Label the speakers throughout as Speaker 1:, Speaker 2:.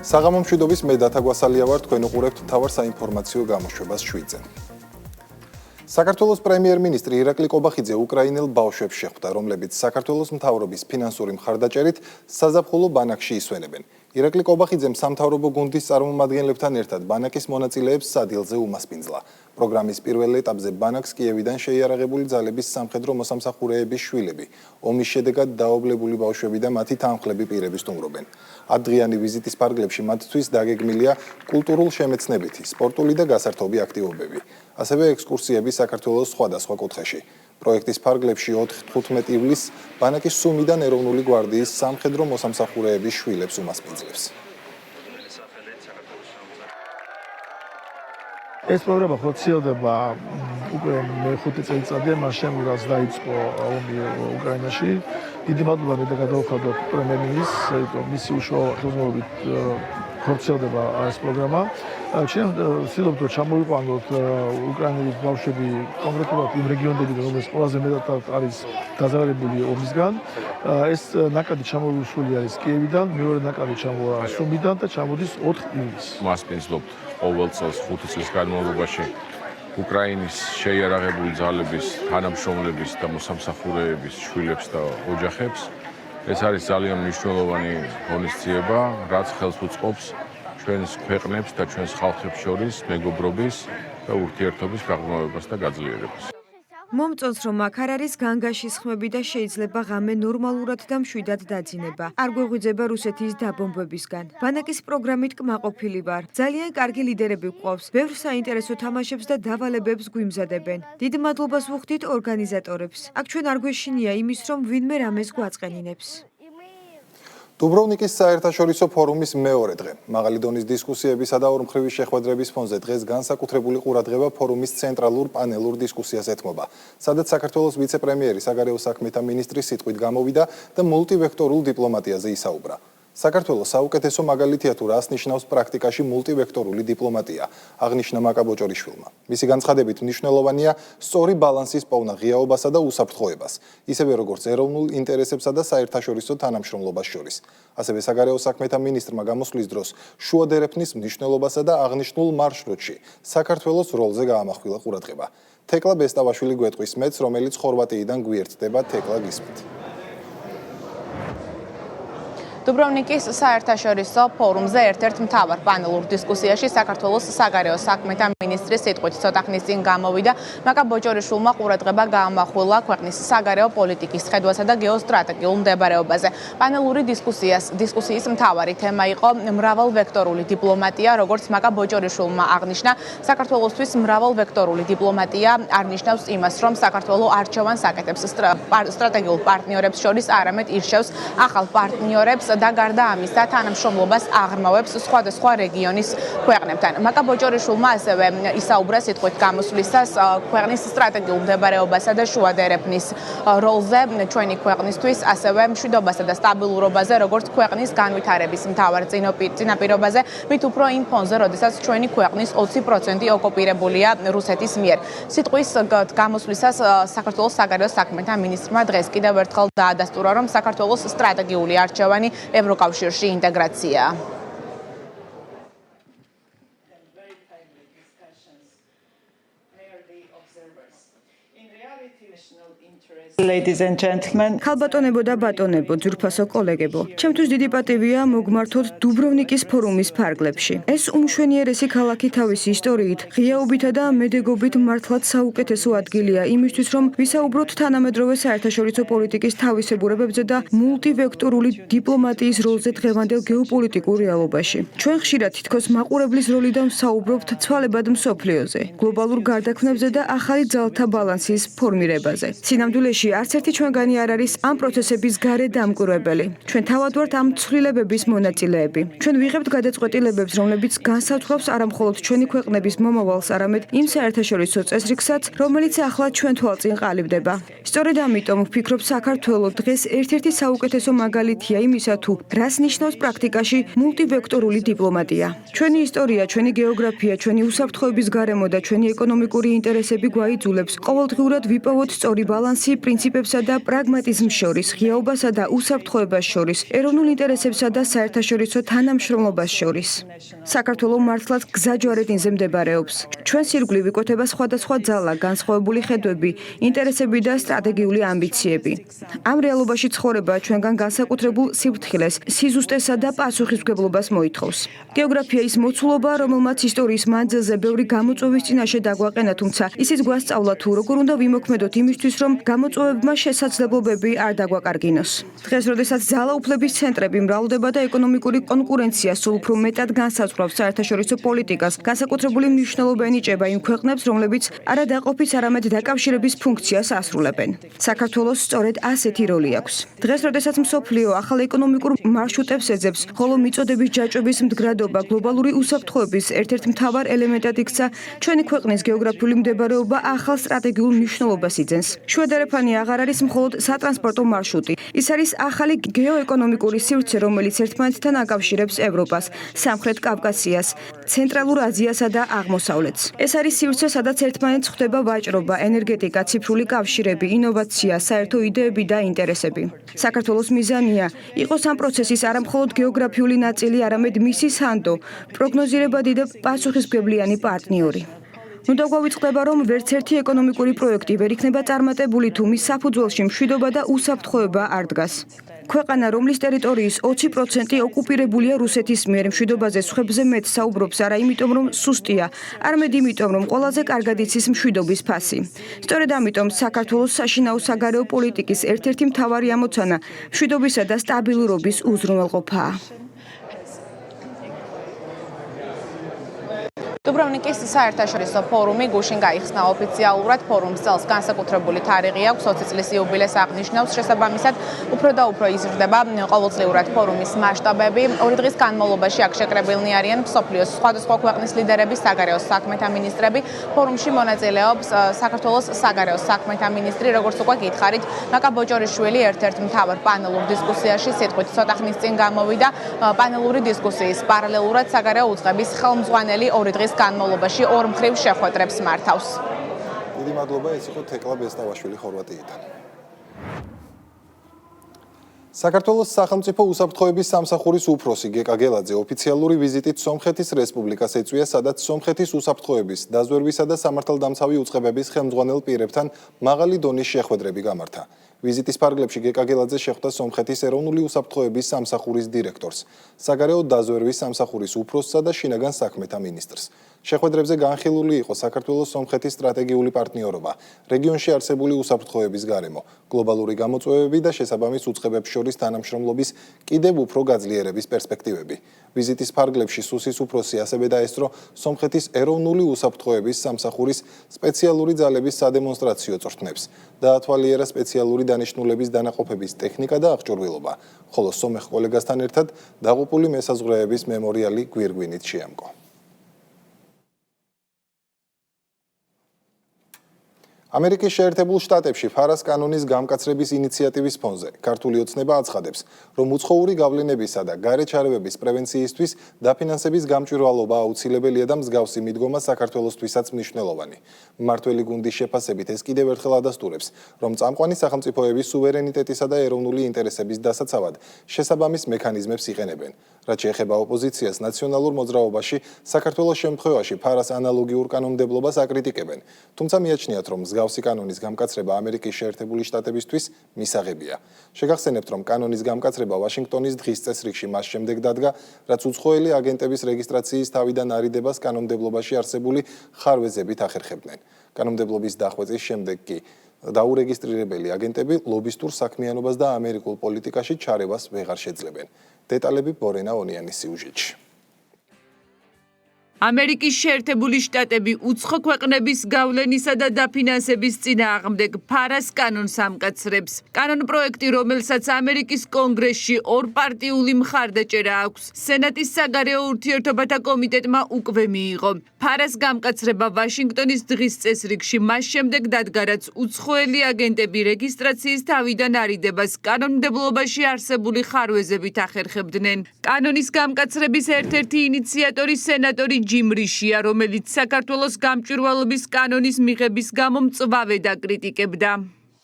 Speaker 1: საღამო მშვიდობის მე დათა გვასალია ვარ, თქვენ უყურებთ მთავარ საინფორმაციო გამოშვებას 7-ზე. საქართველოს პრემიერ-მინისტრი ირაკლი კობახიძე უკრაინელ ბავშვებს შეხვდა, რომლებიც საქართველოს მთავრობის ფინანსური მხარდაჭერით საზაფხულო ბანაკში ისვენებენ. ირაკლი კობახიძემ სამთავრობო გუნდის წარმომადგენლებთან ერთად ბანაკის მონაწილეებს სადილზე უმასპინძლა. პროგრამის პირველ ეტაპზე ბანაკს კიევიდან შეიარაღებული ძალების სამხედრო მოსამსახურეების შვილები, ომის შედეგად დაობლებული ბავშვები და მათი თანმხლები პირები სტუმრობენ. ადრიანი ვიზიტის ფარგლებში მათთვის დაგეგმილია კულტურულ შემეცნებითი, სპორტული და გასართობი აქტივობები, ასევე ექსკურსიები საქართველოს სხვადასხვა კუთხეში. პროექტის ფარგლებში 4-15 ივლისს ბანაკის სუმიდან ეროვნული გვარდიის სამხედრო მოსამსახურეების შვილებს უმასპინძლებს.
Speaker 2: ეს პროგრამა ხორციელდება უკვე მე-5 წელიწადია მას შემდეგ რაც დაიწყო ომი უკრაინაში. დიდი მადლობა მე და გადავხადოთ პრემიერ-მინისტრს, მისი უშუალო ხელმძღვანელობით ხორციელდება ეს პროგრამა. ჩვენ ვცდილობთ რომ ჩამოვიყვანოთ უკრაინელი ბავშვები კონკრეტულად იმ რეგიონებიდან, რომელსაც ყველაზე მეტად არის დაზარალებული ომისგან. ეს ნაკადი ჩამოვიშვილი არის კიევიდან, მეორე ნაკადი ჩამოვა სუმიდან და ჩამოდის 4 ივლისს.
Speaker 3: მასპინძლობთ ყოველ წელს 5 წლის განმავლობაში უკრაინის შეიარაღებული ძალების თანამშრომლების და მოსამსახურეების შვილებს და ოჯახებს. ეს არის ძალიან მნიშვნელოვანი ღონისძიება, რაც ხელს უწყობს ჩვენს ქვეყნებს და ჩვენს ხალხებს შორის მეგობრობის და ურთიერთობის გაღრმავებას და გაძლიერებას.
Speaker 4: მომწონს, რომ აქ არ არის განგაშის ხმები და შეიძლება ღამე ნორმალურად და მშვიდად დაძინება. არ გვეღვიძება რუსეთის დაბომბვებისგან. ბანაკის პროგრამით კმაყოფილი ვარ. ძალიან კარგი ლიდერები გვყავს. ბევრ საინტერესო თამაშებს და დავალებებს გვიმზადებენ. დიდ მადლობას ვუხდით ორგანიზატორებს. აქ ჩვენ არ გვეშინია იმის, რომ ვინმე რამეს გვაწყენინებს.
Speaker 1: დუბროვნიკის საერთაშორისო ფორუმის მეორე დღე. მაღალი დონის დისკუსიებისა და ორმხრივი შეხვედრების ფონზე დღეს განსაკუთრებული ყურადღება ფორუმის ცენტრალურ პანელურ დისკუსიას ეთმობა, სადაც საქართველოს ვიცე-პრემიერი საგარეო საქმეთა მინისტრის სიტყვით გამოვიდა და მულტივექტორულ დიპლომატიაზე ისაუბრა. საქართველოს საუკეთესო მაგალითია თუ რას ნიშნავს პრაქტიკაში მულტივექტორული დიპლომატია, აღნიშნა მაკა ბოჭორიშვილმა. მისი განცხადებით მნიშვნელოვანია სწორი ბალანსის პოვნა ღიაობასა და უსაფრთხოებას, ისევე როგორც ეროვნულ ინტერესებსა და საერთაშორისო თანამშრომლობას შორის. ასევე საგარეო საქმეთა მინისტრმა გამოსვლის დროს შუადერეფნის მნიშვნელობასა და აღნიშნულ მარშრუტში საქართველოს როლზე გაამახვილა ყურადღება. თეკლა ბესტავაშვილი გვეტყვის მეტს, რომელიც ხორვატიიდან გვიერთდება. თეკლა, გისმით.
Speaker 5: დუბროვნიკის საერთაშორისო ფორუმზე ერთ-ერთ მთავარ პანელურ დისკუსიაში საქართველოს საგარეო საქმეთა მინისტრის სიტყვით ცოტა ხნის წინ გამოვიდა მაკა ბოჭორიშვილმა ყურადღება გაამახვილა ქვეყნის საგარეო პოლიტიკის ხედვასა და გეოსტრატეგიულ მდებარეობაზე. პანელური დისკუსიის მთავარი თემა იყო მრავალვექტორული დიპლომატია, როგორც მაკა ბოჭორიშვილმა აღნიშნა, საქართველოსთვის მრავალვექტორული დიპლომატია არ ნიშნავს იმას, რომ საქართველო არჩევანს აკეთებს სტრატეგიულ პარტნიორებს შორის, არამედ ირჩევს ახალ პარტნიორებს და გარდა ამისა თანამშრომლობას აღრმავებს სხვადასხვა რეგიონის ქვეყნებთან. მაკა ბოჭორიშვილმა ასევე ისაუბრა სიტყვით გამოსვლისას ქვეყნის სტრატეგიულ მდებარეობასა და შუადერეფნის როლზე ჩვენი ქვეყნისთვის, ასევე მშვიდობასა და სტაბილურობაზე, როგორც ქვეყნის განვითარების მთავარ წინაპირობაზე, მით უფრო იმ ფონზე, როდესაც ჩვენი ქვეყნის 20% ოკუპირებულია რუსეთის მიერ. სიტყვის გამოსვლისას საქართველოს საგარეო საქმეთა მინისტრმა დღეს კიდევ ერთხელ დაადასტურა, რომ საქართველოს სტრატეგიული არჩევანი ევროკავშირში ინტეგრაცია.
Speaker 6: Ladies and gentlemen,
Speaker 4: ქალბატონებო და ბატონებო, ძვირფასო კოლეგებო, ჩემთვის დიდი პატივია მოგმართოთ დუბროვნიკის ფორუმის ფარგლებში. ეს უმშვენიერესი ქალაქი თავისი ისტორიით, ღიაობითა და მედეგობით მართლაც საუკეთესო ადგილია იმისთვის, რომ ვისაუბროთ თანამედროვე საერთაშორისო პოლიტიკის თავისებურებებზე და მულტივექტორული დიპლომატიის როლზე დღევანდელ გეოპოლიტიკურ რეალობაში. ჩვენ ხშირად თითქოს მაყურებლის როლიდან ვსაუბრობთ ცვალებად მსოფლიოზე, გლობალურ გარდაქმნებზე და ახალი ძალთა ბალანსის ფორმირებაზე. სინამდვილეში არც ერთი ჩვენგანი არ არის ამ პროცესების გარე დამკვირვებელი. ჩვენ თავად ვართ ამ ცვლილებების მონაწილეები. ჩვენ ვიღებთ გადაწყვეტილებებს, რომლებიც განსაცვლავს არამხოლოდ ჩვენი ქვეყნების მომავალს, არამედ იმ საერთაშორისო წესრიგსაც, რომელიც ახლა ჩვენ თვალწინ ყალიბდება. სწორედ ამიტომ ვფიქრობ, საქართველო დღეს ერთ-ერთი საუკეთესო მაგალითია იმისა, თუ რას ნიშნავს პრაქტიკაში მულტივექტორული დიპლომატია. ჩვენი ისტორია, ჩვენი გეოგრაფია, ჩვენი უსაფრთხოების გარემო და ჩვენი ეკონომიკური ინტერესები გვაიძულებს ყოველდღიურად ვიპოვოთ სწორი ბალანსი ურთიერთობასი პრინციპებსა და პრაგმატიზმს შორის, ღიაობასა და უსაფრთხოებას შორის, ეროვნულ ინტერესებსა და საერთაშორისო თანამშრომლობას შორის. საქართველო მართლაც გზაჯვარედინზე მდებარეობს. ჩვენს ირგვლივ იკვეთება სხვადასხვა ძალა, განსხვავებული ხედვები, ინტერესები და სტრატეგიული ამბიციები. ამ რეალობაში ცხოვრება ჩვენგან განსაკუთრებულ სიფრთხილეს, სიზუსტესა და პასუხისმგებლობას მოითხოვს. გეოგრაფია ის მოცულობა, რომელმაც ისტორიის მანძილზე ბევრი გამოწვევის წინაშე დაგვაყენა, თუმცა ისიც გვასწავლა თუ როგორ უნდა ვიმოქმედოთ იმისთვის, რომ გამოწვევებმა შესაძლებლობები არ დაგვაკარგინოს. დღეს, როდესაც ძალაუფლების ცენტრები მრავლდება და ეკონომიკური კონკურენცია სულ უფრო მეტად განსაზღვრავს საერთაშორისო პოლიტიკას, განსაკუთრებული მნიშვნელობა ენიჭება იმ ქვეყნებს, რომლებიც არა დაყოფის, არამედ დაკავშირების ფუნქციას ასრულებენ. საქართველოს სწორედ ასეთი როლი აქვს. დღეს, როდესაც მსოფლიო ახალ ეკონომიკურ მარშრუტებს ეძებს, ხოლო მიწოდების ჯაჭვების მდგრადობა გლობალური უსაფრთხოების ერთ-ერთ მთავარ ელემენტად იქცა, ჩვენი ქვეყნის გეოგრაფიული მდებარეობა ახალ სტრატეგიულ მნიშვნელობას იძენს. შუადარაფანი აღარ არის მხოლოდ სატრანსპორტო მარშრუტი. ის არის ახალი გეოეკონომიკური სივრცე, რომელიც ერთმანეთთან აკავშირებს ევროპას, სამხრეთ კავკასიას, ცენტრალურ აზიასა და აღმოსავლეთს. ეს არის სივრცე, სადაც ერთმანეთს ხვდება ვაჭრობა, ენერგეტიკა, ციფრული კავშირები, ინოვაცია, საერთო იდეები და ინტერესები. საქართველოს მიზანია იყოს ამ პროცესის არა მხოლოდ გეოგრაფიული ნაწილი, არამედ მისი სანდო, პროგნოზირებადი და პასუხისმგებლიანი პარტნიორი. უნდა გვავიწყდება, რომ ვერც ერთი ეკონომიკური პროექტი ვერ იქნება წარმატებული თუ მის საფუძველში მშვიდობა და უსაფრთხოება არ დგას. ქვეყანა, რომლის ტერიტორიის 20% ოკუპირებულია რუსეთის მიერ, მშვიდობაზე სხვებზე მეტ საუბრობს არა იმიტომ, რომ სუსტია, არამედ იმიტომ, რომ ყველაზე კარგად იცის მშვიდობის ფასი. სწორედ ამიტომ საქართველოს საშინაო საგარეო პოლიტიკის ერთ-ერთი მთავარი ამოცანა მშვიდობისა და სტაბილურობის უზრუნველყოფაა.
Speaker 5: დუბროვნიკის საერთაშორისო ფორუმი გუშინ გაიხსნა ოფიციალურად. ფორუმს წელს განსაკუთრებული თარიღი აქვს, 20 წლის იუბილეს აღნიშნავს. შესაბამისად, უფრო და უფრო იზრდება ყოველწლიურად ფორუმის მასშტაბები. 2 დღის განმავლობაში აქ შეკრებილნი არიან მსოფლიოს სხვადასხვა ქვეყნის ლიდერები, საგარეო საქმეთა მინისტრები. ფორუმში მონაწილეობს საქართველოს საგარეო საქმეთა მინისტრი, როგორც უკვე გითხარით, მაკა ბოჭორიშვილი ერთ-ერთ მთავარ პანელურ დისკუსიაში სიტყვით ცოტა ხნის წინ გამოვიდა. პანელური დისკუსიის პარალელურად საგარეო უწყების ხელმძღვანელი 2 დღის განმავლობაში ორ მხრივ შეხვედრებს მართავს.
Speaker 1: დიდი მადლობა, ეს იყო თეკლა ბესტავაშვილი ხორვატიიდან. საქართველოს სახელმწიფო უსაფრთხოების სამსახურის უფროსი გეკა გელაძე ოფიციალური ვიზიტით სომხეთის რესპუბლიკას ეწვია, სადაც სომხეთის უსაფრთხოების, დაზვერვისა და სამართალდამცავი უწყებების ხელმძღვანელ პირებთან მაღალი დონის შეხვედრები გამართა. ვიზიტის ფარგლებში გეკა გელაძე შეხვდა სომხეთის ეროვნული უსაფრთხოების სამსახურის დირექტორს, საგარეო დაზვერვის სამსახურის უფროსსა და შინაგან საქმეთა მინისტრს. შეხვედრებზე განხილული იყო საქართველოს სომხეთის სტრატეგიული პარტნიორობა, რეგიონში არსებული უსაფრთხოების გარემო, გლობალური გამოწვევები და შესაბამის უწყებებს შორის თანამშრომლობის კიდევ უფრო გაძლიერების პერსპექტივები. ვიზიტის ფარგლებში სუსის უფროსი ასევე დაესწრო სომხეთის ეროვნული უსაფრთხოების სამსახურის სპეციალური ძალების სადემონსტრაციო წვრთნებს, დაათვალიერა სპეციალური დანიშნულების დანაყოფების ტექნიკა და აღჭურვილობა, ხოლო სომეხ კოლეგასთან ერთად დაღუპული მესაზღვრეების მემორიალი გვირგვინით შეამკო. ამერიკის შეერთებულ შტატებში ფარას კანონის გამკაცრების ინიციატივის ფონზე ქართული ოცნება აცხადებს, რომ უცხოური გავლენებისა და გარეჩარევების პრევენციისთვის დაფინანსების გამჭვირვალობა აუცილებელია და მსგავსი მიდგომა საქართველოსთვისაც მნიშვნელოვანი. მმართველი გუნდის შეფასებით ეს კიდევ ერთხელ ადასტურებს, რომ წამყვანი სახელმწიფოების სუვერენიტეტისა და ეროვნული ინტერესების დასაცავად შესაბამის მექანიზმებს იყენებენ. რაც შეეხება ოპოზიციას ნაციონალურ მოძრაობაში, საქართველოს შემთხვევაში ფარას ანალოგიურ კანონმდებლობას აკრიტიკებენ, თუმცა მიაჩნიათ, რომ მსგავსი კანონის გამკაცრება ამერიკის შეერთებული შტატებისთვის მისაღებია. შეგახსენებთ, რომ კანონის გამკაცრება ვაშინგტონის დღის წესრიგში მას შემდეგ დადგა, რაც უცხოელი აგენტების რეგისტრაციის თავიდან არიდებას კანონმდებლობაში არსებული ხარვეზებით ახერხებდნენ. კანონმდებლობის დახვეწის შემდეგ კი დაურეგისტრირებელი აგენტები ლობისტურ საქმიანობას და ამერიკულ პოლიტიკაში ჩარევას ვეღარ შეძლებენ. დეტალები ბორენა ონიანის სიუჟეტში.
Speaker 7: ამერიკის შეერთებული შტატები უცხო ქვეყნების გავლენისა და დაფინანსების წინააღმდეგ ფარას კანონს ამკაცრებს. კანონ პროექტი, რომელსაც ამერიკის კონგრესში ორპარტიული მხარდაჭერა აქვს, სენატის საგარეო ურთიერთობათა კომიტეტმა უკვე მიიღო. ფარას გამკაცრება ვაშინგტონის დღის წესრიგში მას შემდეგ დადგა, რაც უცხოელი აგენტები რეგისტრაციის თავიდან არიდებას კანონმდებლობაში არსებული ხარვეზებით ახერხებდნენ. კანონის გამკაცრების ერთ-ერთი ინიციატორი სენატორი ჯიმ რიშია, რომელიც საქართველოს გამჭვირვალობის კანონის მიღების გამო მწვავედ აკრიტიკებდა.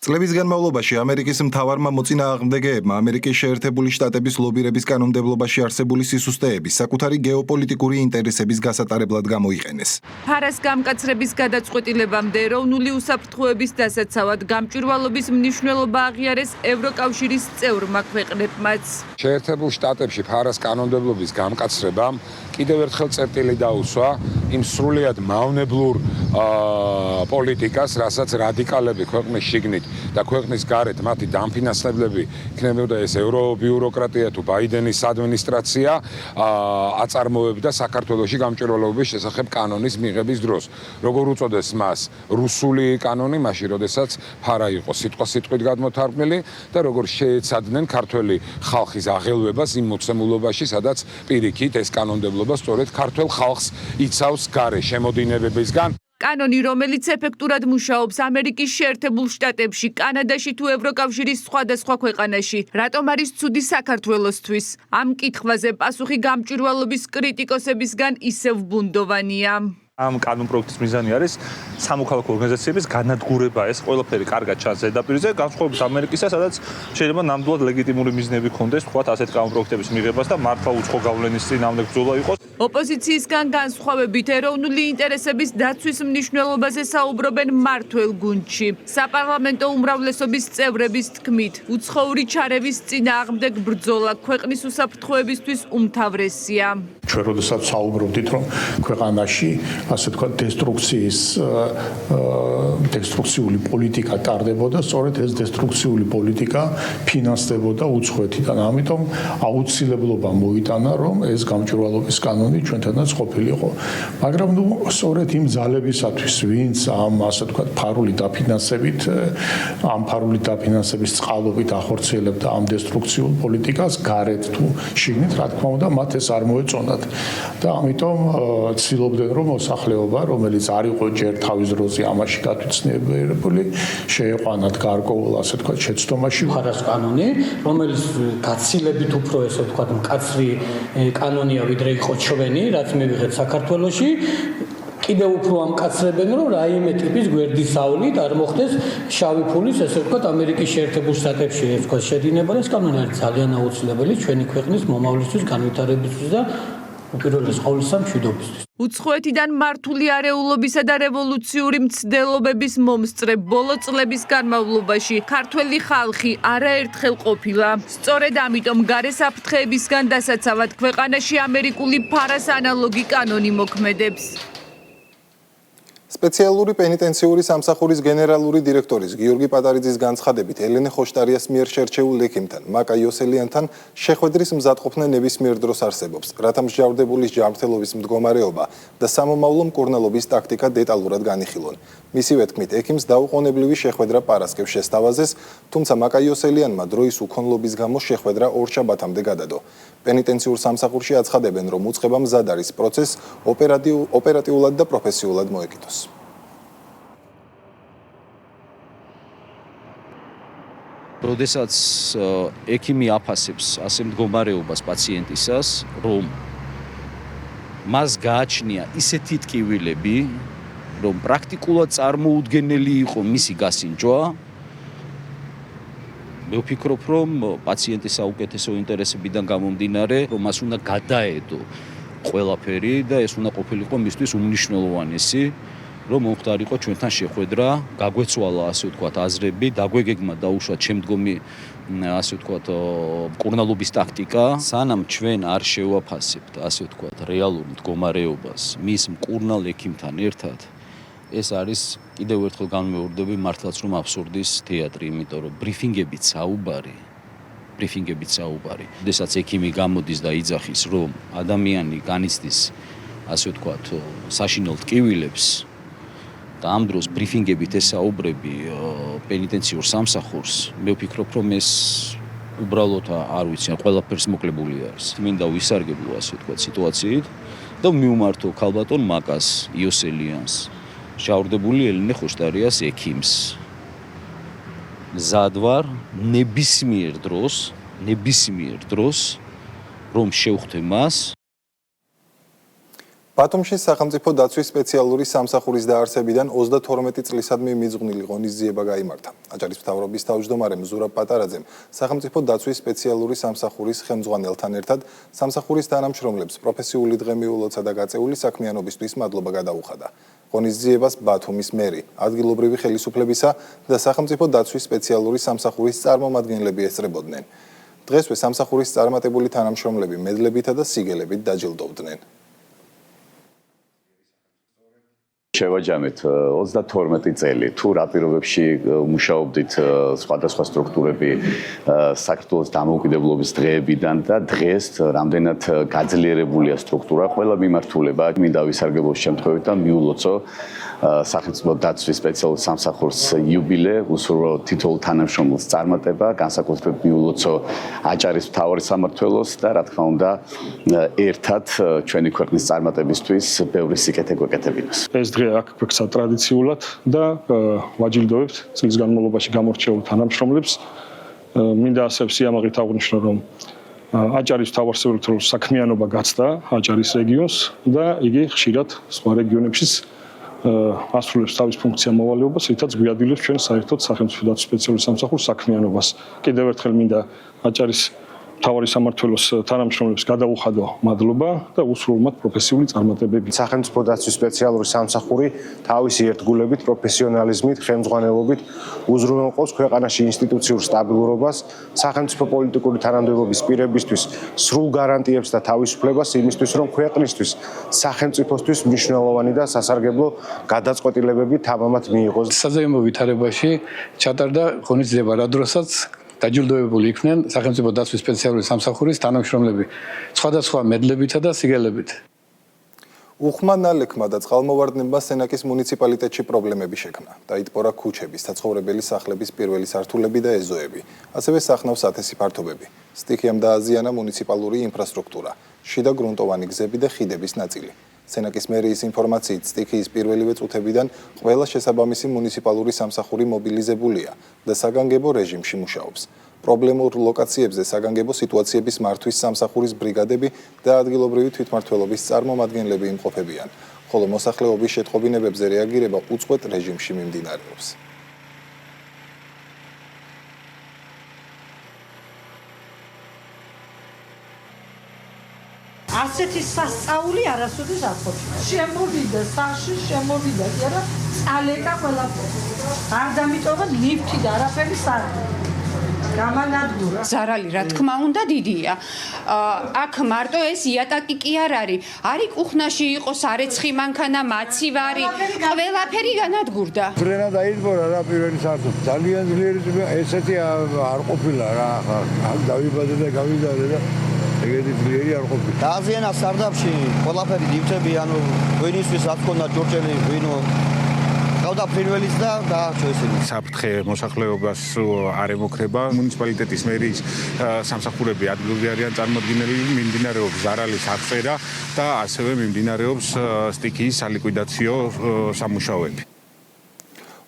Speaker 1: წლების განმავლობაში ამერიკის მთავარმა მოწინააღმდეგეებმა ამერიკის შეერთებული შტატების ლობირების კანონმდებლობაში არსებული სისუსტეების საკუთარი გეოპოლიტიკური ინტერესების გასატარებლად გამოიყენეს.
Speaker 7: ფარას გამკაცრების გადაწყვეტილებამდე ეროვნული უსაფრთხოების დასაცავად გამჭვირვალობის მნიშვნელობა აღიარეს ევროკავშირის წევრმა ქვეყნებმაც.
Speaker 8: შეერთებულ შტატებში ფარას კანონმდებლობის გამკაცრებამ კიდევ ერთხელ წერტილი დაუსვა იმ სრულიად მავნებლურ პოლიტიკას, რასაც რადიკალები ქვეყნის შიგნით და ქვეყნის გარეთ მათი დამფინანსებლები იქნებოდა ეს ევრობიუროკრატია თუ ბაიდენის ადმინისტრაცია აწარმოებდა საქართველოში გამჭვირვალობის შესახებ კანონის მიღების დროს. როგორ უწოდეს მას რუსული კანონი, მაშინ როდესაც ფარა იყო სიტყვით გადმოთარგმნილი და როგორ შეეცადნენ ქართველი ხალხის აღელვებას იმ მოცემულობაში, სადაც პირიქით ეს კანონმდებლობა სწორედ ქართველ ხალხს იცავს გარე შემოდინებებისგან.
Speaker 7: კანონი, რომელიც ეფექტურად მუშაობს ამერიკის შეერთებულ შტატებში, კანადაში თუ ევროკავშირის სხვადასხვა ქვეყანაში, რატომ არის ცუდი საქართველოსთვის? ამ კითხვაზე პასუხი გამჭვირვალობის კრიტიკოსებისგან ისევ ბუნდოვანია.
Speaker 9: ამ კანონ პროექტის მიზანი არის სამოქალაქო ორგანიზაციების განადგურება. ეს ყველაფერი კარგად ჩანს ზედაპირზე, განსხვავებით ამერიკისა, სადაც შეიძლება ნამდვილად ლეგიტიმური მიზნები ქონდეს, თქვათ, ასეთ კანონ პროექტების მიღებას და მართლა უცხო გავლენის წინააღმდეგ ბრძოლა იყოს.
Speaker 7: ოპოზიციისგან განსხვავებით ეროვნული ინტერესების დაცვის მნიშვნელობაზე საუბრობენ მმართველ გუნდში. საპარლამენტო უმრავლესობის წევრების თქმით, უცხოური ჩარევის წინააღმდეგ ბრძოლა ქვეყნის უსაფრთხოებისთვის უმთავრესია.
Speaker 10: ჩვენ როდესაც საუბრობდით, რომ ქვეყანაში ასე თქვა დესტრუქციული პოლიტიკა ტარდებოდა, სწორედ ეს დესტრუქციული პოლიტიკა ფინანსდებოდა უცხოეთიდან. ამიტომ აუცილებლობა მოიტანა, რომ ეს გამჭვირვალობის კანონი ჩვენთანაც ყოფილიყო. მაგრამ სწორედ იმ ძალებისათვის, ვინც ამ ასე თქვა ფარული დაფინანსების წყალობით ახორციელებდა ამ დესტრუქციულ პოლიტიკას გარეთ თუ შიგნით, რა თქმა უნდა, მათ ეს არ მოეწონათ. და ამიტომ ცდილობდნენ, რომ მოსახლეობა, რომელიც არ იყო ჯერ თავის დროზე ამაში გათვითცნობიერებული, შეეყვანათ გარკვეულ ასე თქვა შეცდომაში.
Speaker 11: ფარას კანონი, რომელიც გაცილებით უფრო ესე თქვა მკაცრი კანონია, ვიდრე იყო ჩვენი, რაც მივიღეთ საქართველოში. კიდევ უფრო ამკაცრებენ, რომ რაიმე ტიპის გვერდისავლით არ მოხდეს შავი ფულის, ესე ვთქვათ, ამერიკის შეერთებულ შტატებში ეს თქვა შედინება, ეს კანონი არის ძალიან აუცილებელი ჩვენი ქვეყნის მომავლისთვის, განვითარებისთვის და უპირველეს ყოვლისა მშვიდობისთვის.
Speaker 7: უცხოეთიდან მართული არეულობისა და რევოლუციური მცდელობების მომსწრე ბოლო წლების განმავლობაში ქართველი ხალხი არაერთხელ ყოფილა. სწორედ ამიტომ გარესაფრთხეებისგან დასაცავად ქვეყანაში ამერიკული ფარას ანალოგი კანონი მოქმედებს.
Speaker 1: სპეციალური პენიტენციური სამსახურის გენერალური დირექტორის გიორგი პატარიძის განცხადებით, ელენე ხოშტარიას მიერ შერჩეულ ექიმთან, მაკა იოსელიანთან შეხვედრის მზადყოფნა ნებისმიერ დროს არსებობს, რათა მსჯავრდებულის ჯანმრთელობის მდგომარეობა და სამომავლო მკურნალობის ტაქტიკა დეტალურად განიხილონ. მისივე თქმით, ექიმს დაუყოვნებლივი შეხვედრა პარასკევს შესთავაზეს, თუმცა მაკა იოსელიანმა დროის უქონლობის გამო შეხვედრა ორშაბათამდე გადადო. პენიტენციურ სამსახურში აცხადებენ, რომ უწყება მზად არის პროცესს ოპერატიულად და პროფესიულად მოეკიდოს.
Speaker 12: როდესაც ექიმი აფასებს ასე მდგომარეობას პაციენტისას, რომ მას გააჩნია ისეთი ტკივილები, რომ პრაქტიკულად წარმოუდგენელი იყო მისი გასინჯვა, მე ვფიქრობ, რომ პაციენტის საუკეთესო ინტერესებიდან გამომდინარე, რომ მას უნდა გადაედო ყველაფერი და ეს უნდა ყოფილიყო მისთვის უმნიშვნელოვანესი, რომ მომხდარიყო ჩვენთან შეხვედრა, გაგვეცვალა ასე ვთქვათ აზრები, დაგვეგეგმა დაუშვათ შემდგომი ასე ვთქვათ მკურნალობის ტაქტიკა, სანამ ჩვენ არ შევაფასებთ ასე ვთქვათ რეალურ მდგომარეობას მის მკურნალ ექიმთან ერთად, ეს არის კიდევ ერთხელ განმეორდები მართლაც რომ აბსურდის თეატრი, იმიტომ რომ ბრიფინგებით საუბარი. როდესაც ექიმი გამოდის და იძახის, რომ ადამიანი განიცდის ასე ვთქვათ საშინელ ტკივილებს და ამ დროს ბრიფინგებით ესაუბრები პენიტენციურ სამსახურს, მე ვფიქრობ, რომ ეს უბრალოდ არ ვიცი, ყველაფერს მოკლებული არის. მინდა ვისარგებლო ასე ვთქვათ სიტუაციით და მივმართო ქალბატონ მაკას იოსელიანს, შაურდებული ელენე ხოშტარიას ექიმს. მზად ვარ ნებისმიერ დროს რომ შევხვდე მას.
Speaker 1: ბათუმში სახელმწიფო დაცვის სპეციალური სამსახურის დაარსებიდან 32 წლისადმი მიძღვნილი ღონისძიება გაიმართა. აჭარის მთავრობის თავმჯდომარემ ზურაბ პატარაძემ სახელმწიფო დაცვის სპეციალური სამსახურის ხელმძღვანელთან ერთად სამსახურის თანამშრომლებს პროფესიული დღემიულოცა და გაწეული საქმიანობისთვის მადლობა გადაუხადა. ღონისძიებას ბათუმის მერი, ადგილობრივი ხელისუფლებისა და სახელმწიფო დაცვის სპეციალური სამსახურის წარმომადგენლები ესწრებოდნენ. დღესვე სამსახურის წარმატებული თანამშრომლები მედლებითა და სიგელებით დაჯილდოვდნენ.
Speaker 13: შევაჯამეთ 32 წელი თუ რა პირობებში მუშაობდით სხვადასხვა სტრუქტურები საქართველოს დამოუკიდებლობის დღეებიდან და დღეს რამდენად გაძლიერებულია სტრუქტურა ყველა მიმართულება მინდა ვისარგებლოს შემთხვევით და მიულოცო სახელმწიფო დაცვის სპეციალურ სამსახურს იუბილე უსურვო თითოეულ თანამშრომელს წარმატება განსაკუთრებით მიულოცო აჭარის მთავარი სამმართველოს და რა თქმა უნდა ერთად ჩვენი ქვეყნის წარმატებისთვის ბევრი სიკეთე გვეკეთებინოს.
Speaker 14: ეს დღე აქ გვექცა ტრადიციულად და ვაჯილდოვებთ წლის განმავლობაში გამორჩეულ თანამშრომლებს. მინდა ასევე სიამაყით აღვნიშნო, რომ აჭარის მთავარ სამმართველოს საქმიანობა გაცდა აჭარის რეგიონს და იგი ხშირად სხვა რეგიონებშიც ასრულებს თავის ფუნქცია მოვალეობას, რითაც გვიადვილებს ჩვენ საერთოდ სახელმწიფო დაცვის სპეციალური სამსახურის საქმიანობას. კიდევ ერთხელ მინდა აჭარის მთავარი სამმართველოს თანამშრომლებს გადაუხადო მადლობა და უსურვო მათ პროფესიული წარმატებები.
Speaker 15: სახელმწიფო დაცვის სპეციალური სამსახური თავისი ერთგულებით, პროფესიონალიზმით, ხელმძღვანელობით უზრუნველყოფს ქვეყანაში ინსტიტუციურ სტაბილურობას, სახელმწიფო პოლიტიკური თანამდებობის პირებისთვის სრულ გარანტიებს და თავისუფლებას იმისთვის, რომ ქვეყნისთვის, სახელმწიფოსთვის მნიშვნელოვანი და სასარგებლო გადაწყვეტილებები თამამად მიიღოს.
Speaker 11: საზეიმო ვითარებაში ჩატარდა ღონისძიება, რა დროსაც დაჯილდოებული იქნენ სახელმწიფო დაცვის სპეციალური სამსახურის თანამშრომლები სხვადასხვა მედლებითა და სიგელებით.
Speaker 1: უხმა ნალექმა და წყალმოვარდნებმა სენაკის მუნიციპალიტეტში პრობლემები შექმნა. დაიტბორა ქუჩების, საცხოვრებელი სახლების პირველი სართულები და ეზოები, ასევე სახნავს ათესი ფართობები. სტიქიამ დააზიანა მუნიციპალური ინფრასტრუქტურა, შიდა გრუნტოვანი გზები და ხიდების ნაწილი. სენაკის მერიის ინფორმაციით სტიქიის პირველივე წუთებიდან ყველა შესაბამისი მუნიციპალური სამსახური მობილიზებულია და საგანგებო რეჟიმში მუშაობს. პრობლემურ ლოკაციებზე საგანგებო სიტუაციების მართვის სამსახურის ბრიგადები და ადგილობრივი თვითმმართველობის წარმომადგენლები იმყოფებიან, ხოლო მოსახლეობის შეტყობინებებზე რეაგირება უწყვეტ რეჟიმში მიმდინარეობს.
Speaker 16: ასეთი სასწაული არასოდეს არ ყოფილა. შემოვიდა სახში, შემოვიდა კი არა, წალეკა ყველაფერი. არ დამიტოვა ლიფტი და არაფერი სარდლი. გამანადგურა.
Speaker 17: ზარალი რა თქმა უნდა დიდია. აქ მარტო ეს იატაკი კი არ არის. არის კუხნაში იყოს არეცხი მანქანა, მაცივარი, ყველაფერი განადგურდა.
Speaker 18: ბრენა დაიწყორა რა პირველი სართული. ძალიან ძლიერი ესეთი არ ყოფილა რა. აქ დავიბადე და გავიზარდე და ეგეთი ძლიერი არ ყოფილა.
Speaker 19: დააზიანა სარდაფში ყველაფერი ლიფტები, ანუ ვინისთვის რაც ქონდა ჯორჯელი, ვინო გავდა ფრინველის და გააჩო ესენი.
Speaker 20: საფრთხე მოსახლეობას არ ემუქრება. მუნიციპალიტეტის მერიის სამსახურები ადგილობრივი არიან წარმოდგენილი, მიმდინარეობს ზარალის აღწერა და ასევე მიმდინარეობს სტიქიის სალიკვიდაციო სამუშაოები.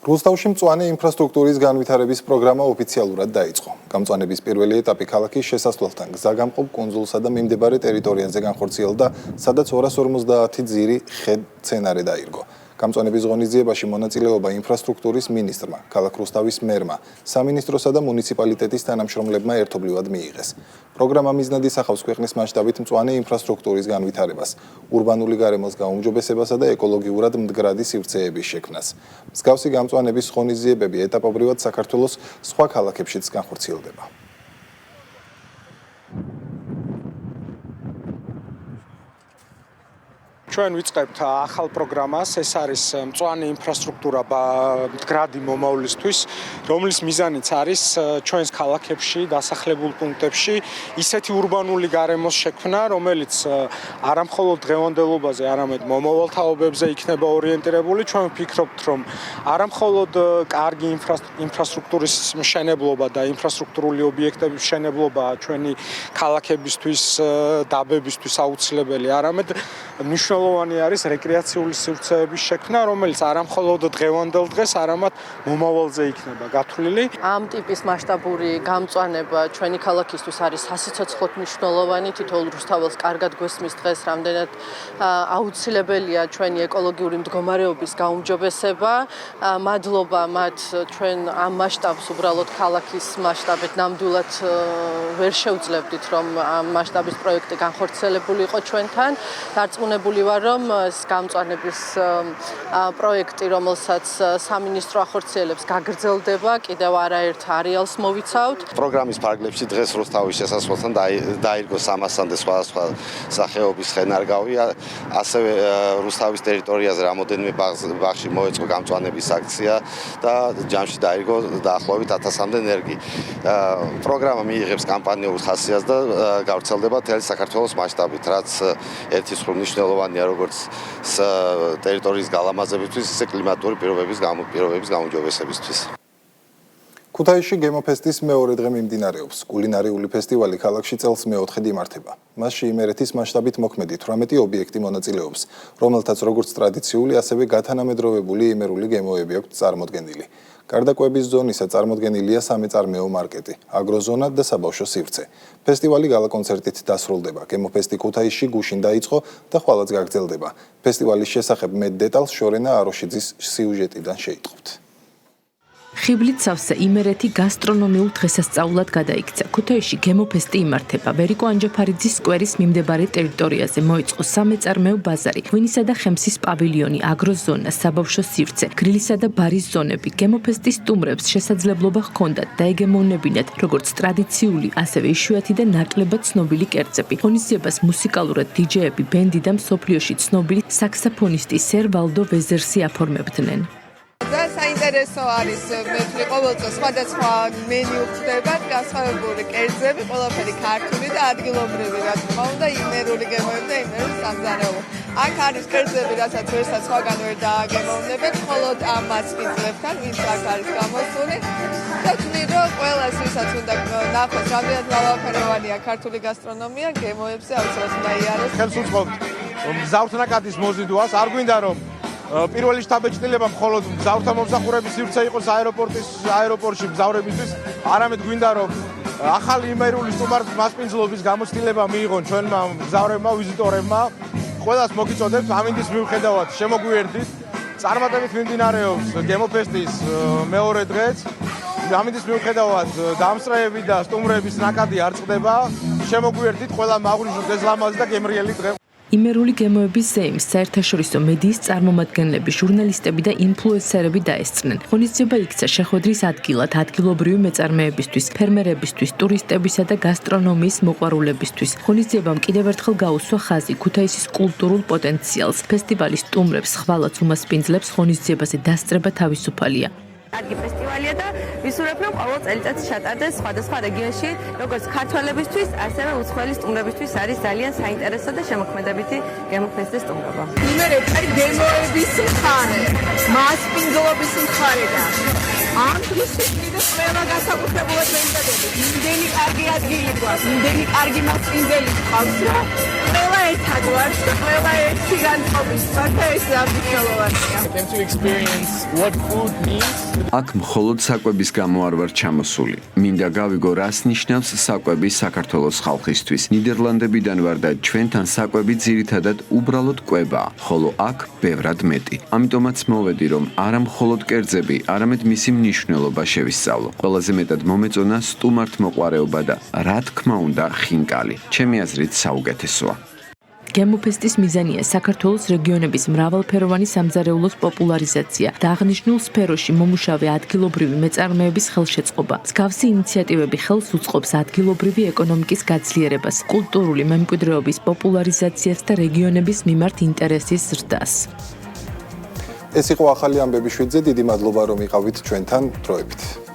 Speaker 1: რუსთავში მწვანე ინფრასტრუქტურის განვითარების პროგრამა ოფიციალურად დაიწყო. გამწვანების პირველი ეტაპი ქალაქის შესასვლელთან გზაგამყოფ კუნძულსა და მიმდებარე ტერიტორიაზე განხორციელდა, სადაც 250 ძირი ხე მცენარე დაირგო. გამწვანების ღონისძიებაში მონაწილეობა ინფრასტრუქტურის მინისტრმა, ქალაქ რუსთავის მერმა, სამინისტროსა და მუნიციპალიტეტის თანამშრომლებმა ერთობლივად მიიღეს. პროგრამა მიზნად ისახავს ქვეყნის მასშტაბით მწვანე ინფრასტრუქტურის განვითარებას, ურბანული გარემოს გაუმჯობესებასა და ეკოლოგიურად მდგრადი სივრცეების შექმნას. მსგავსი გამწვანების ღონისძიებები ეტაპობრივად საქართველოს სხვა ქალაქებშიც განხორციელდება.
Speaker 21: ჩვენ ვიწყებთ ახალ პროგრამას, ეს არის მწვანე ინფრასტრუქტურა მდგრადი მომავლისთვის, რომლის მიზანიც არის ჩვენს ქალაქებში, დასახლებულ პუნქტებში ისეთი ურბანული გარემოს შექმნა, რომელიც არამხოლოდ დღევანდელობაზე, არამედ მომავალ თაობებზე იქნება ორიენტირებული. ჩვენ ვფიქრობთ, რომ არამხოლოდ კარგი ინფრასტრუქტურის მშენებლობა და ინფრასტრუქტურული ობიექტების მშენებლობა ჩვენი ქალაქებისთვის, დაბებისთვის აუცილებელი, არამედ მნიშვნელოვანი მნიშვნელოვანი არის რეკრეაციული სივრცეების შექმნა, რომელიც არა მხოლოდ დღევანდელ დღეს, არამედ მომავალზე იქნება გათვლილი.
Speaker 2: ამ ტიპის მასშტაბური გამწვანება ჩვენი ქალაქისთვის არის სასიცოცხლოდ მნიშვნელოვანი. თითოეულ რუსთაველს კარგად გვესმის დღეს, რამდენად აუცილებელია ჩვენი ეკოლოგიური მდგომარეობის გაუმჯობესება. მადლობა მათ ჩვენ ამ მასშტაბს უბრალოდ ქალაქის მასშტაბით ნამდვილად ვერ შევძლებდით, რომ ამ მასშტაბის პროექტი განხორციელებული იყო ჩვენთან. დარწმუნებული ვარ, რომ ეს გამწვანების პროექტი, რომელსაც სამინისტრო ახორციელებს, გაგრძელდება, კიდევ არაერთ არეალს მოვიცავთ.
Speaker 22: პროგრამის ფარგლებში დღეს რუსთავის შესასვლელთან დაირგო 300-მდე სხვადასხვა სახეობის ხენარგავი, ასევე რუსთავის ტერიტორიაზე რამოდენიმე ბაღში მოეწყო გამწვანების აქცია და ჯამში დაირგო დაახლოებით 1000-მდე ნერგი. პროგრამა მიიღებს კამპანიურ ხასიათს და გავრცელდება მთელი საქართველოს მასშტაბით, რაც ერთი სხვა მნიშვნელოვანია როგორც ტერიტორიის გალამაზებისთვის, ისე კლიმატური პირობების გაუმჯობესებისთვის.
Speaker 1: ქუთაისში გემოფესტის მეორე დღე მიმდინარეობს. კულინარიული ფესტივალი ქალაქში წელს მეოთხედ იმართება. მასში იმერეთის მასშტაბით მოქმედი 18 ობიექტი მონაწილეობს, რომელთაც როგორც ტრადიციული, ასევე გათანამედროვებული იმერული გემოები აქვთ წარმოდგენილი. გარდა კვების ზონისა წარმოდგენილია სამეწარმეო მარკეტი, აგროზონა და საბავშვო სივრცე. ფესტივალი გალა-კონცერტით დასრულდება. გემოფესტი ქუთაისში გუშინ დაიწყო და ხვალაც გაგრძელდება. ფესტივალის შესახებ მეტ დეტალს შორენა აროშიძის სიუჟეტიდან შეიტყობთ.
Speaker 23: ხიბლით სავსე იმერეთი გასტრონომიულ დღესასწაულად გადაიქცა. ქუთაისში გემოფესტი იმართება. ვერიკო ანჯაფარიძის სკვერის მიმდებარე ტერიტორიაზე მოიწყო სამეწარმეო ბაზარი, ღვინისა და ხემსის პავილიონი, აგროზონა, საბავშვო სივრცე, გრილისა და ბარის ზონები. გემოფესტის სტუმრებს შესაძლებლობა ჰქონდათ დაეგემოვნებინათ როგორც ტრადიციული, ასევე იშვიათი და ნაკლებად ცნობილი კერძები. ღონისძიებას მუსიკალურად დიჯეები, ბენდი და მსოფლიოში ცნობილი საქსაფონისტი სერ ვალდო ვეზერსი აფორმებდნენ.
Speaker 24: საინტერესო არის მეთვლი ყოველწელს სხვადასხვა მენიუ ხდება, განსხვავებული კერძები, ყველაფერი ქართული და ადგილობრივი, რა თქმა უნდა, იმერული გემოები და იმერული სამზარეულო. აქ არის კერძები, რასაც ვერსაც სხვაგან ვერ დააგემოვნებენ, მხოლოდ ამ მასპინძლებთან, ვინც აქ არის გამოსული. და ვთვლი, რომ ყველას, ვისაც უნდა ნახოს, რამდენად მრავალფეროვანია ქართული გასტრონომია, გემოებზე აუცილებლად უნდა იაროს.
Speaker 25: ხელს უწყობთ მგზავრთნაკადის მოზიდვას, არ გვინდა რომ პირველი შთაბეჭდილება მხოლოდ მგზავრთა მომსახურების სივრცე იყოს აეროპორტში მგზავრებისთვის, არამედ გვინდა რომ ახალი იმერული სტუმართა მასპინძლობის გამოცდილება მიიღონ ჩვენმა მგზავრებმა, ვიზიტორებმა. ყველას მოგიწოდებთ ამინდის მიუხედავად შემოგვიერთდით. წარმატებით მიმდინარეობს გემოფესტის მეორე დღეც. ამინდის მიუხედავად დამსწრეები და სტუმრების ნაკადი არ წყდება. შემოგვიერთდით, ყველა მაღვნიშნოთ ეს ლამაზი და გემრიელი დღე.
Speaker 23: იმერული გემოების ზეიმს საერთაშორისო მედიის წარმომადგენლები, ჟურნალისტები და ინფლუენსერები დაესწრნენ. ღონისძიება იქცა შეხვედრის ადგილად ადგილობრივი მეწარმეებისთვის, ფერმერებისთვის, ტურისტებისა და გასტრონომიის მოყვარულებისთვის. ღონისძიებამ კიდევ ერთხელ გაუსვა ხაზი ქუთაისის კულტურულ პოტენციალს. ფესტივალის სტუმრებს ხვალაც უმასპინძლებს ღონისძიებაზე დასწრება თავისუფალია.
Speaker 26: კარგი ფესტივალია და ვისურვებ, რომ ყოველ წელიწადს ჩატარდეს სხვადასხვა რეგიონში, როგორც ქართველებისთვის, ასევე უცხოელი სტუმრებისთვის არის ძალიან საინტერესო და შემოქმედებითი გემოფესტის სტუმრობა.
Speaker 24: იმერეთი არის გემოების მხარე, მასპინძლობის მხარე და ამ დროშის კიდე ყველა განსაკუთრებულად მემზადებით. იმდენი კარგი ადგილი გვაქვს, იმდენი კარგი მასპინძელი გვაქვს, რომ ყველა ერთად ვართ და ყველა ერთი განწყობის. მართლა ეს ამბიციოლოვანია.
Speaker 27: To experience what food means.
Speaker 28: აქ მხოლოდ საკვების გამო არ ვარ ჩამოსული. მინდა გავიგო, რას ნიშნავს საკვები საქართველოს ხალხისთვის. ნიდერლანდებიდან ვარ და ჩვენთან საკვები ძირითადად უბრალოდ კვებაა, ხოლო აქ ბევრად მეტი. ამიტომაც მოვედი, რომ არა მხოლოდ კერძები, არამედ მისი მნიშვნელობა შევისწავლო. ყველაზე მეტად მომეწონა სტუმართმოყვარეობა და რა თქმა უნდა, ხინკალი. ჩემი აზრით საუკეთესოა.
Speaker 23: გემოფესტის მიზანია საქართველოს რეგიონების მრავალფეროვანი სამზარეულოს პოპულარიზაცია და აღნიშნულ სფეროში მომუშავე ადგილობრივი მეწარმეების ხელშეწყობა. მსგავსი ინიციატივები ხელს უწყობს ადგილობრივი ეკონომიკის გაძლიერებას, კულტურული მემკვიდრეობის პოპულარიზაციას და რეგიონების მიმართ ინტერესის ზრდას.
Speaker 1: ეს იყო ახალი ამბები შვიდზე, დიდი მადლობა რომ იყავით ჩვენთან დროებით.